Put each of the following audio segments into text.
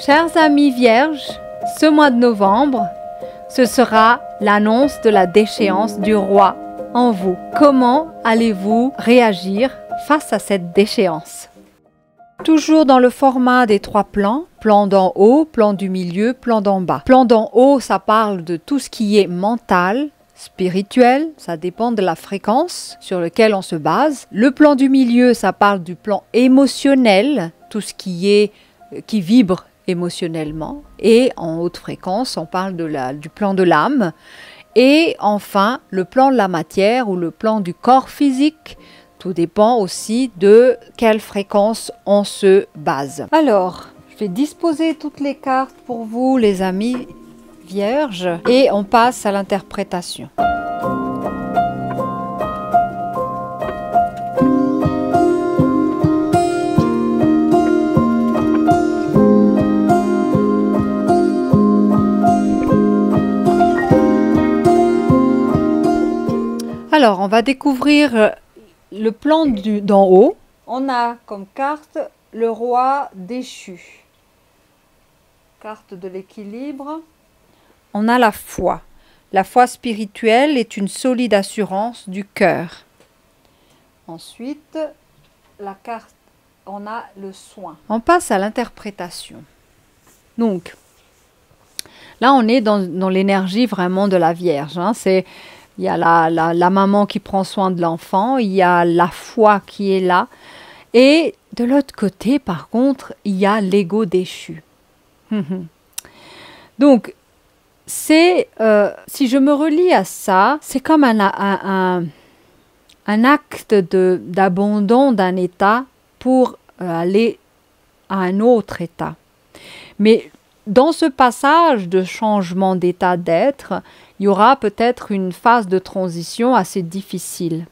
Chers amis vierges, ce mois de novembre, ce sera l'annonce de la déchéance du roi en vous. Comment allez-vous réagir face à cette déchéance? Toujours dans le format des 3 plans, plan d'en haut, plan du milieu, plan d'en bas. Plan d'en haut, ça parle de tout ce qui est mental, spirituel, ça dépend de la fréquence sur laquelle on se base. Le plan du milieu, ça parle du plan émotionnel, tout ce qui vibre émotionnellement. Et en haute fréquence, on parle du plan de l'âme. Et enfin, le plan de la matière ou le plan du corps physique. Tout dépend aussi de quelle fréquence on se base. Alors, je vais disposer toutes les cartes pour vous, les amis vierges, et on passe à l'interprétation. Alors, on va découvrir le plan d'en haut. On a comme carte le roi déchu. Carte de l'équilibre. On a la foi. La foi spirituelle est une solide assurance du cœur. Ensuite, la carte, on a le soin. On passe à l'interprétation. Donc, là, on est dans l'énergie vraiment de la Vierge. Il y a la maman qui prend soin de l'enfant, il y a la foi qui est là. Et de l'autre côté, par contre, il y a l'ego déchu. Donc, si je me relie à ça, c'est comme un acte d'abandon d'un état pour aller à un autre état. Mais dans ce passage de changement d'état d'être, il y aura peut-être une phase de transition assez difficile.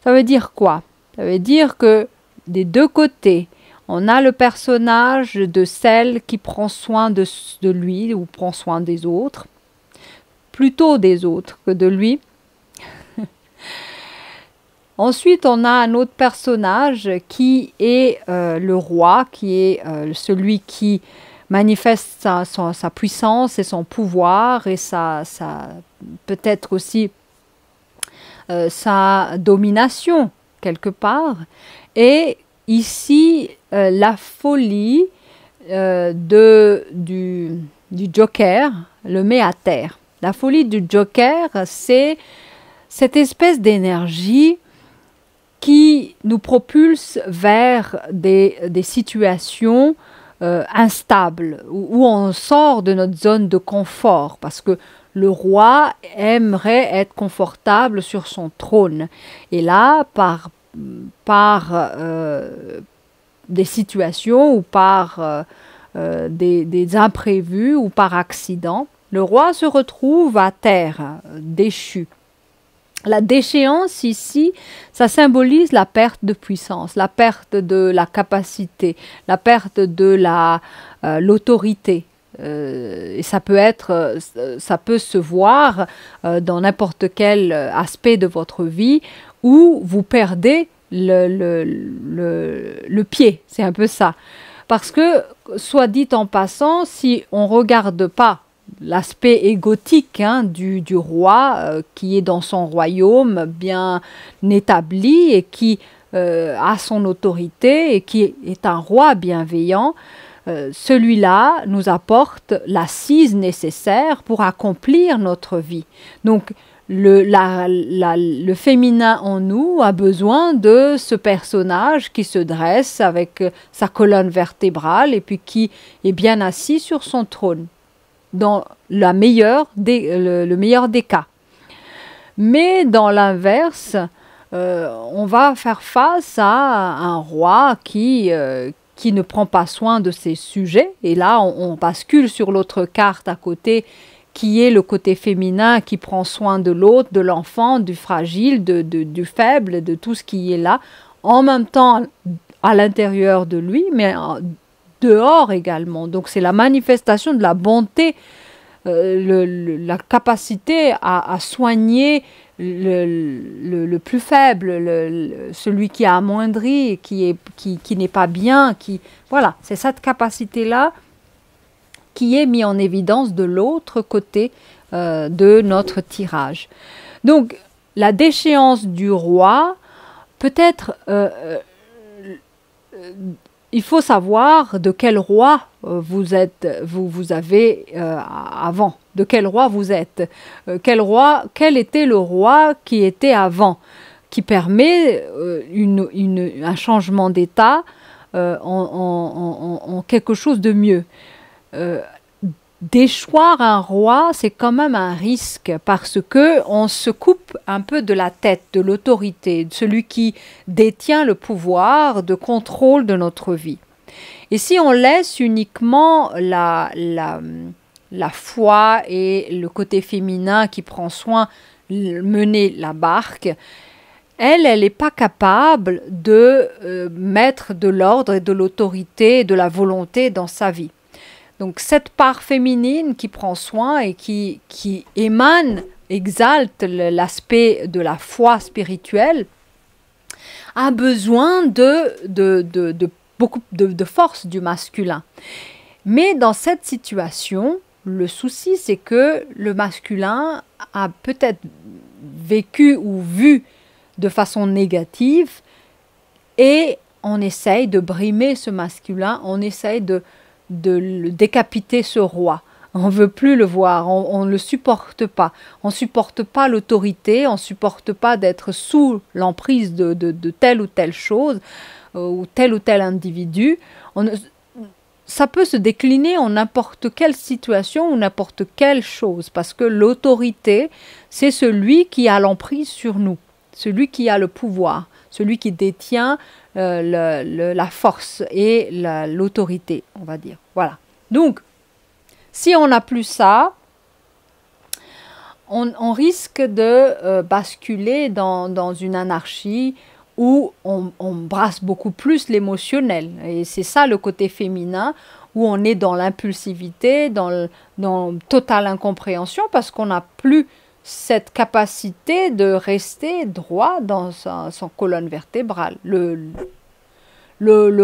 Ça veut dire quoi? Ça veut dire que des deux côtés, on a le personnage de celle qui prend soin de lui ou prend soin des autres, plutôt des autres que de lui. Ensuite, on a un autre personnage qui est le roi, qui est celui qui manifeste sa puissance et son pouvoir et peut-être aussi sa domination quelque part. Et ici, la folie du Joker le met à terre. La folie du Joker, c'est cette espèce d'énergie qui nous propulse vers des situations instable, où on sort de notre zone de confort, parce que le roi aimerait être confortable sur son trône. Et là, par des situations ou par des imprévus ou par accident, le roi se retrouve à terre, déchu. La déchéance ici, ça symbolise la perte de puissance, la perte de la capacité, la perte de l'autorité. Et ça peut se voir dans n'importe quel aspect de votre vie où vous perdez le pied. C'est un peu ça. Parce que, soit dit en passant, si on ne regarde pas l'aspect égotique du roi qui est dans son royaume bien établi et qui a son autorité et qui est un roi bienveillant, celui-là nous apporte l'assise nécessaire pour accomplir notre vie. Donc le féminin en nous a besoin de ce personnage qui se dresse avec sa colonne vertébrale et puis qui est bien assis sur son trône, dans le meilleur des cas. Mais dans l'inverse, on va faire face à un roi qui ne prend pas soin de ses sujets. Et là, on bascule sur l'autre carte à côté, qui est le côté féminin qui prend soin de l'autre, de l'enfant, du fragile, du faible, de tout ce qui est là, en même temps à l'intérieur de lui, mais dehors également. Donc c'est la manifestation de la bonté, la capacité à soigner le plus faible, celui qui a amoindri, qui n'est pas bien. Voilà, c'est cette capacité-là qui est mis en évidence de l'autre côté de notre tirage. Donc, la déchéance du roi, peut-être, il faut savoir de quel roi vous avez avant, de quel roi vous êtes, quel était le roi qui était avant, qui permet un changement d'état en quelque chose de mieux. Déchoir un roi, c'est quand même un risque parce que on se coupe un peu de la tête, de l'autorité, de celui qui détient le pouvoir de contrôle de notre vie. Et si on laisse uniquement la foi et le côté féminin qui prend soin de mener la barque, elle n'est pas capable de mettre de l'ordre et de l'autorité et de la volonté dans sa vie. Donc cette part féminine qui prend soin et qui émane, exalte l'aspect de la foi spirituelle, a besoin beaucoup de force du masculin. Mais dans cette situation, le souci c'est que le masculin a peut-être vécu ou vu de façon négative et on essaye de brimer ce masculin, on essaye de le décapiter ce roi. On ne veut plus le voir, on ne le supporte pas. On ne supporte pas l'autorité, on ne supporte pas d'être sous l'emprise de telle ou telle chose ou tel individu. Ça peut se décliner en n'importe quelle situation ou n'importe quelle chose parce que l'autorité, c'est celui qui a l'emprise sur nous, celui qui a le pouvoir, celui qui détient la force et l'autorité, on va dire. Voilà. Donc, si on n'a plus ça, on risque de basculer dans une anarchie où on brasse beaucoup plus l'émotionnel. Et c'est ça le côté féminin, où on est dans l'impulsivité, dans totale incompréhension, parce qu'on n'a plus cette capacité de rester droit dans son colonne vertébrale. Le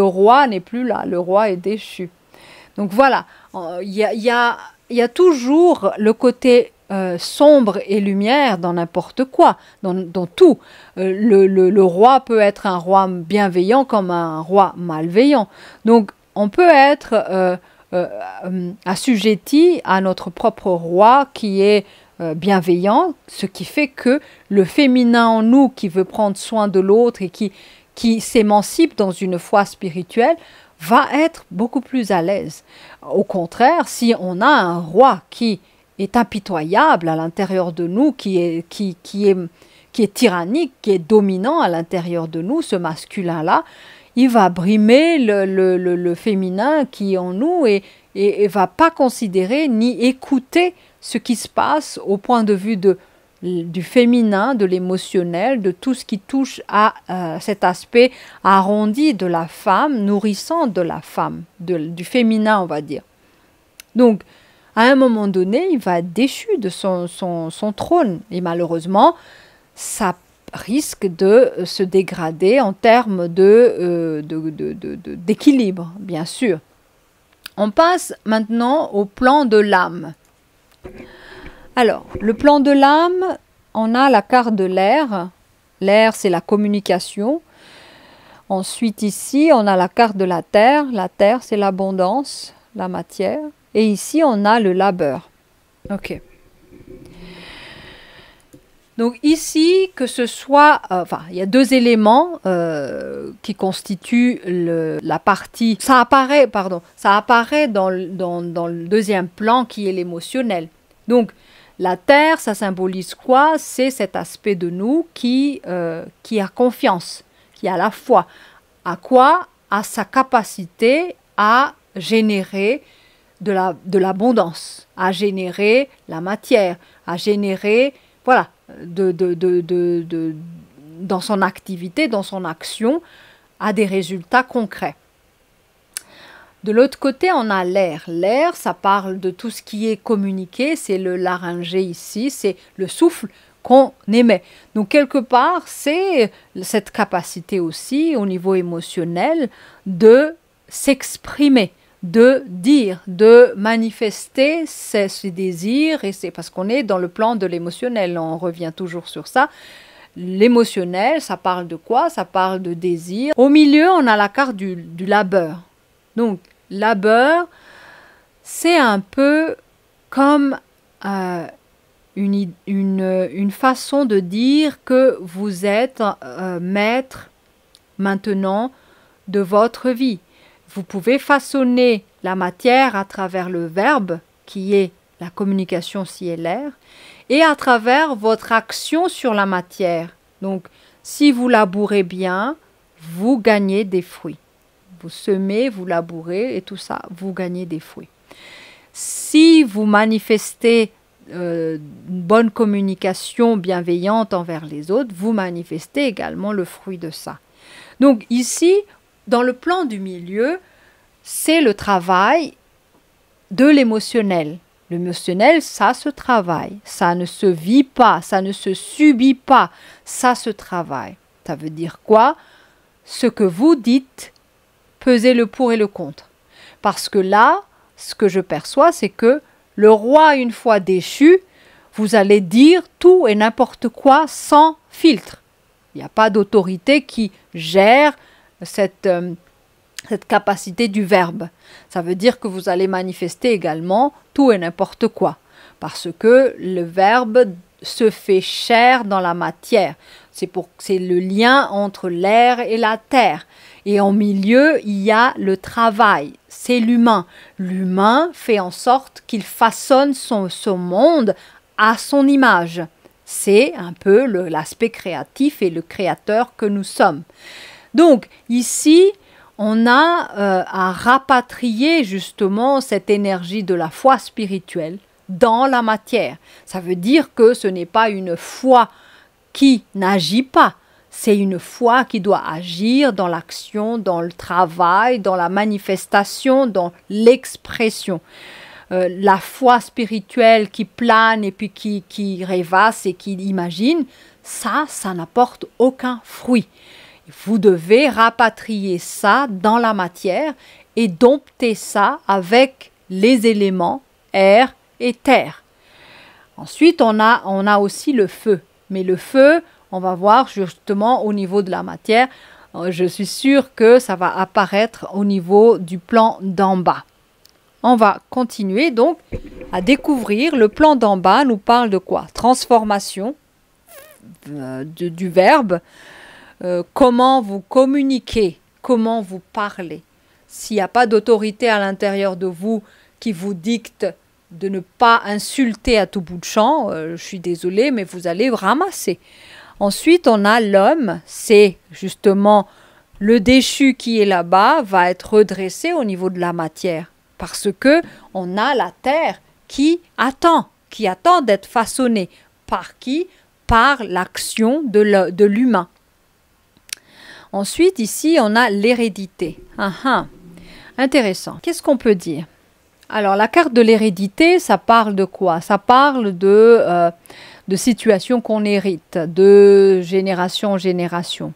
roi n'est plus là, le roi est déchu. Donc voilà, il y a toujours le côté sombre et lumière dans n'importe quoi, dans tout. Le roi peut être un roi bienveillant comme un roi malveillant. Donc on peut être assujetti à notre propre roi qui est bienveillant, ce qui fait que le féminin en nous qui veut prendre soin de l'autre et qui s'émancipe dans une foi spirituelle va être beaucoup plus à l'aise. Au contraire, si on a un roi qui est impitoyable à l'intérieur de nous, qui est tyrannique, qui est dominant à l'intérieur de nous, ce masculin-là, il va brimer le féminin qui est en nous et va pas considérer ni écouter ce qui se passe au point de vue du féminin, de l'émotionnel, de tout ce qui touche à cet aspect arrondi de la femme, nourrissant de la femme, du féminin, on va dire. Donc, à un moment donné, il va être déchu de son trône. Et malheureusement, ça risque de se dégrader en termes d'équilibre, bien sûr. On passe maintenant au plan de l'âme. Alors, le plan de l'âme, on a la carte de l'air. L'air, c'est la communication. Ensuite, ici, on a la carte de la terre. La terre, c'est l'abondance, la matière. Et ici, on a le labeur. Ok. Donc ici, que ce soit, il y a deux éléments qui constituent la partie. Ça apparaît dans le deuxième plan qui est l'émotionnel. Donc la terre, ça symbolise quoi? C'est cet aspect de nous qui a confiance, qui a la foi. À quoi? À sa capacité à générer de l'abondance, à générer la matière, à générer, voilà, dans son activité, dans son action, à des résultats concrets. De l'autre côté, on a l'air. L'air, ça parle de tout ce qui est communiqué, c'est le laryngé ici, c'est le souffle qu'on émet. Donc quelque part, c'est cette capacité aussi, au niveau émotionnel, de s'exprimer, de dire, de manifester ses désirs, et c'est parce qu'on est dans le plan de l'émotionnel, on revient toujours sur ça. L'émotionnel, ça parle de quoi? Ça parle de désir. Au milieu, on a la carte du labeur. Donc, labeur, c'est un peu comme une façon de dire que vous êtes maître maintenant de votre vie. Vous pouvez façonner la matière à travers le verbe, qui est la communication CLR, et à travers votre action sur la matière. Donc, si vous labourez bien, vous gagnez des fruits. Vous semez, vous labourez et tout ça, vous gagnez des fruits. Si vous manifestez une bonne communication bienveillante envers les autres, vous manifestez également le fruit de ça. Donc ici, dans le plan du milieu, c'est le travail de l'émotionnel. L'émotionnel, ça se travaille, ça ne se vit pas, ça ne se subit pas, ça se travaille. Ça veut dire quoi? Ce que vous dites, pesez le pour et le contre. Parce que là, ce que je perçois, c'est que le roi, une fois déchu, vous allez dire tout et n'importe quoi sans filtre. Il n'y a pas d'autorité qui gère cette capacité du verbe. Ça veut dire que vous allez manifester également tout et n'importe quoi. Parce que le verbe se fait chair dans la matière. C'est le lien entre l'air et la terre. Et en milieu, il y a le travail. C'est l'humain. L'humain fait en sorte qu'il façonne son monde à son image. C'est un peu l'aspect créatif et le créateur que nous sommes. Donc, ici, on a à rapatrier justement cette énergie de la foi spirituelle dans la matière. Ça veut dire que ce n'est pas une foi qui n'agit pas, c'est une foi qui doit agir dans l'action, dans le travail, dans la manifestation, dans l'expression. La foi spirituelle qui plane et puis qui rêvasse et qui imagine, ça n'apporte aucun fruit. Vous devez rapatrier ça dans la matière et dompter ça avec les éléments air et terre. Ensuite, on a aussi le feu. Mais le feu, on va voir justement au niveau de la matière, je suis sûre que ça va apparaître au niveau du plan d'en bas. On va continuer donc à découvrir. Le plan d'en bas nous parle de quoi? Transformation du verbe. Comment vous communiquez, comment vous parlez. S'il n'y a pas d'autorité à l'intérieur de vous qui vous dicte de ne pas insulter à tout bout de champ, je suis désolée, mais vous allez ramasser. Ensuite, on a l'homme, c'est justement le déchu qui est là-bas, va être redressé au niveau de la matière. Parce que on a la terre qui attend d'être façonnée. Par qui? Par l'action de l'humain. Ensuite, ici, on a l'hérédité. Intéressant. Qu'est-ce qu'on peut dire? Alors, la carte de l'hérédité, ça parle de quoi? Ça parle de situations qu'on hérite, de génération en génération.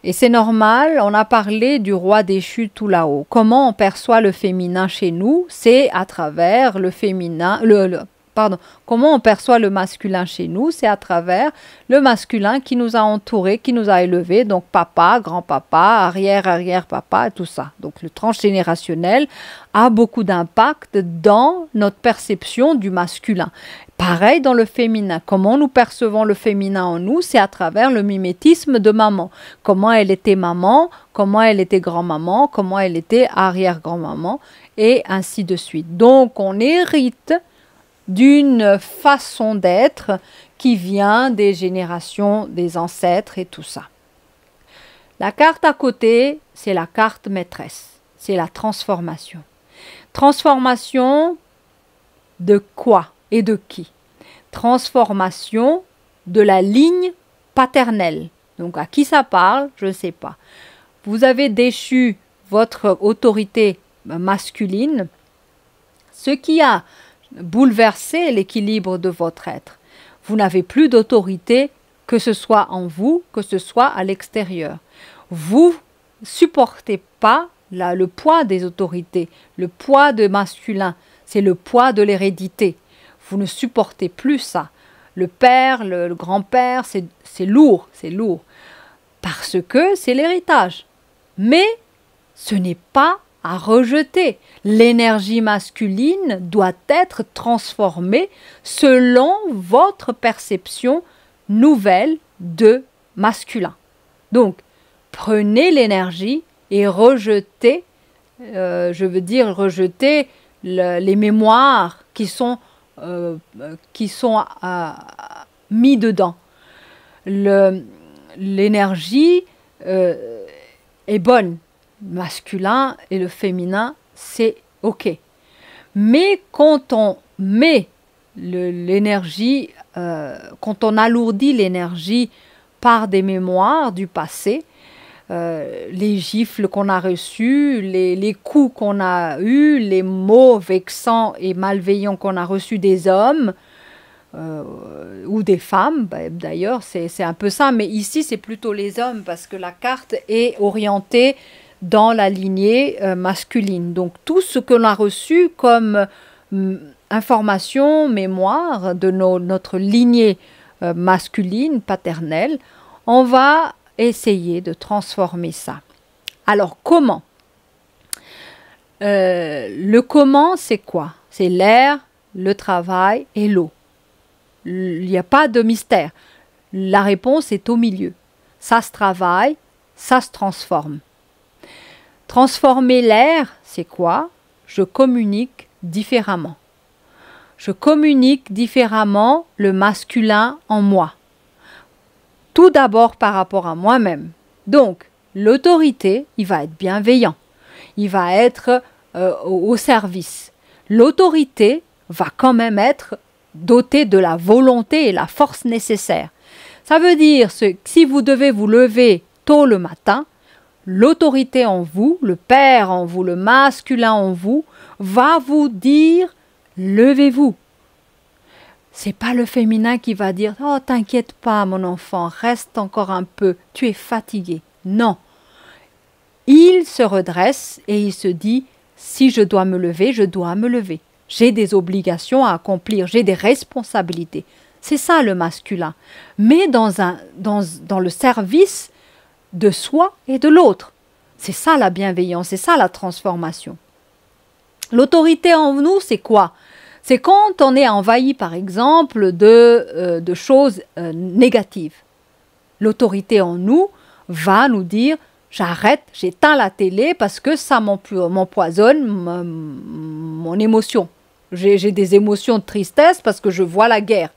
Et c'est normal, on a parlé du roi déchu tout là-haut. Comment on perçoit le féminin chez nous? C'est à travers le féminin, comment on perçoit le masculin chez nous? C'est à travers le masculin qui nous a entourés, qui nous a élevés, donc papa, grand-papa, arrière-arrière-papa, tout ça. Donc le transgénérationnel a beaucoup d'impact dans notre perception du masculin. Pareil dans le féminin. Comment nous percevons le féminin en nous? C'est à travers le mimétisme de maman. Comment elle était maman, comment elle était grand-maman, comment elle était arrière-grand-maman, et ainsi de suite. Donc on hérite d'une façon d'être qui vient des générations, des ancêtres et tout ça. La carte à côté, c'est la carte maîtresse. C'est la transformation. Transformation de quoi et de qui? Transformation de la ligne paternelle. Donc à qui ça parle? Je ne sais pas. Vous avez déchu votre autorité masculine, ce qui a bouleversé l'équilibre de votre être. Vous n'avez plus d'autorité, que ce soit en vous, que ce soit à l'extérieur. Vous supportez pas le poids des autorités, le poids de masculin, c'est le poids de l'hérédité. Vous ne supportez plus ça. Le père, le grand-père, c'est lourd, parce que c'est l'héritage. Mais ce n'est pas à rejeter. L'énergie masculine doit être transformée selon votre perception nouvelle de masculin. Donc, prenez l'énergie et rejetez, rejetez les mémoires qui sont mis dedans. L'énergie est bonne. Le masculin et le féminin, c'est OK. Mais quand on met l'énergie, quand on alourdit l'énergie par des mémoires du passé, les gifles qu'on a reçus, les coups qu'on a eus, les mots vexants et malveillants qu'on a reçus des hommes ou des femmes, d'ailleurs, c'est un peu ça, mais ici c'est plutôt les hommes parce que la carte est orientée dans la lignée masculine. Donc tout ce que l'on a reçu comme information, mémoire de notre lignée masculine, paternelle, on va essayer de transformer ça. Alors comment? Le comment, c'est quoi? C'est l'air, le travail et l'eau. Il n'y a pas de mystère. La réponse est au milieu. Ça se travaille, ça se transforme. Transformer l'air, c'est quoi? Je communique différemment. Je communique différemment le masculin en moi. Tout d'abord par rapport à moi-même. Donc, l'autorité, il va être bienveillant. Il va être au service. L'autorité va quand même être dotée de la volonté et la force nécessaire. Ça veut dire que si vous devez vous lever tôt le matin, l'autorité en vous, le père en vous, le masculin en vous, va vous dire « levez-vous ». C'est pas le féminin qui va dire « oh, t'inquiète pas mon enfant, reste encore un peu, tu es fatigué ». Non. Il se redresse et il se dit « si je dois me lever, je dois me lever. J'ai des obligations à accomplir, j'ai des responsabilités ». C'est ça le masculin. Mais dans le service de soi et de l'autre. C'est ça la bienveillance, c'est ça la transformation. L'autorité en nous, c'est quoi? C'est quand on est envahi, par exemple, de choses négatives. L'autorité en nous va nous dire « j'arrête, j'éteins la télé parce que ça m'empoisonne mon émotion. J'ai des émotions de tristesse parce que je vois la guerre. »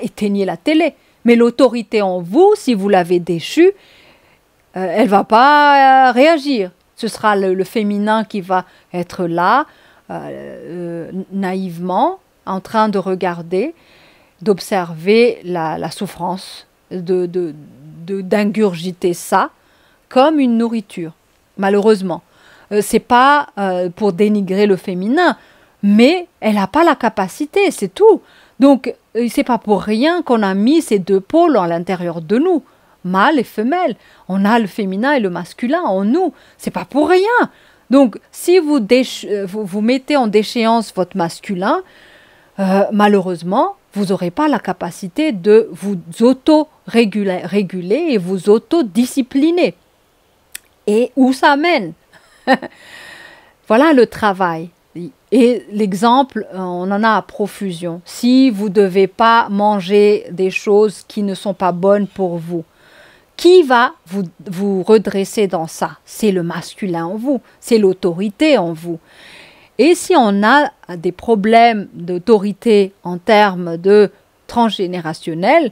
Éteignez la télé. Mais l'autorité en vous, si vous l'avez déchue, elle ne va pas réagir. Ce sera le féminin qui va être là, naïvement, en train de regarder, d'observer la souffrance, d'ingurgiter ça comme une nourriture, malheureusement. Ce n'est pas pour dénigrer le féminin, mais elle n'a pas la capacité, c'est tout. Donc, ce n'est pas pour rien qu'on a mis ces deux pôles à l'intérieur de nous, mâle et femelle. On a le féminin et le masculin en nous. Ce n'est pas pour rien. Donc, si vous mettez en déchéance votre masculin, malheureusement, vous n'aurez pas la capacité de vous auto-réguler et vous auto-discipliner. Et où ça mène? Voilà le travail. Et l'exemple, on en a à profusion. Si vous ne devez pas manger des choses qui ne sont pas bonnes pour vous, qui va vous redresser dans ça? C'est le masculin en vous, c'est l'autorité en vous. Et si on a des problèmes d'autorité en termes de transgénérationnel,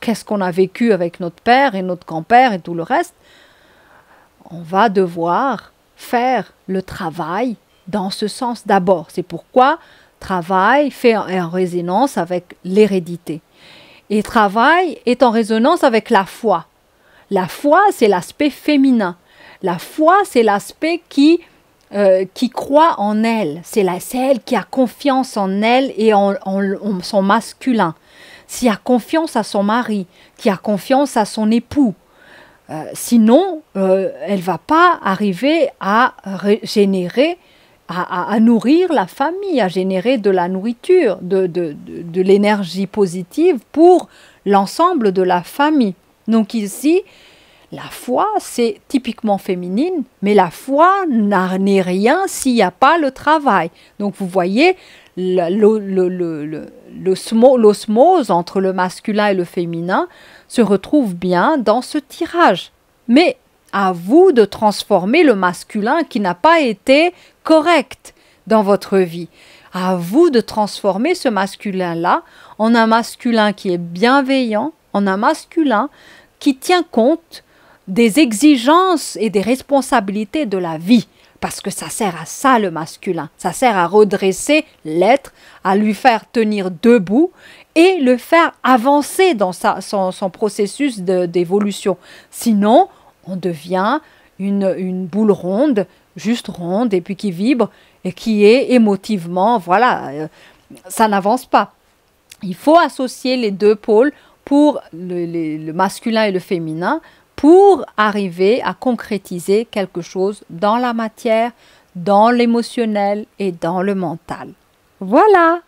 qu'est-ce qu'on a vécu avec notre père et notre grand-père et tout le reste, on va devoir faire le travail dans ce sens d'abord. C'est pourquoi travail fait en résonance avec l'hérédité. Et travail est en résonance avec la foi. La foi, c'est l'aspect féminin. La foi, c'est l'aspect qui croit en elle. C'est elle qui a confiance en elle et en son masculin. Qui a confiance à son mari, qui a confiance à son époux. Sinon, elle va pas arriver à générer, à nourrir la famille, à générer de la nourriture, de l'énergie positive pour l'ensemble de la famille. Donc ici, la foi, c'est typiquement féminine, mais la foi n'est rien s'il n'y a pas le travail. Donc vous voyez, l'osmose entre le masculin et le féminin se retrouve bien dans ce tirage. Mais à vous de transformer le masculin qui n'a pas été correct dans votre vie. À vous de transformer ce masculin-là en un masculin qui est bienveillant, en un masculin qui tient compte des exigences et des responsabilités de la vie. Parce que ça sert à ça le masculin. Ça sert à redresser l'être, à lui faire tenir debout et le faire avancer dans son processus d'évolution. Sinon, on devient une boule ronde, juste ronde, et puis qui vibre, et qui est émotivement, voilà, ça n'avance pas. Il faut associer les deux pôles pour le masculin et le féminin, pour arriver à concrétiser quelque chose dans la matière, dans l'émotionnel et dans le mental. Voilà!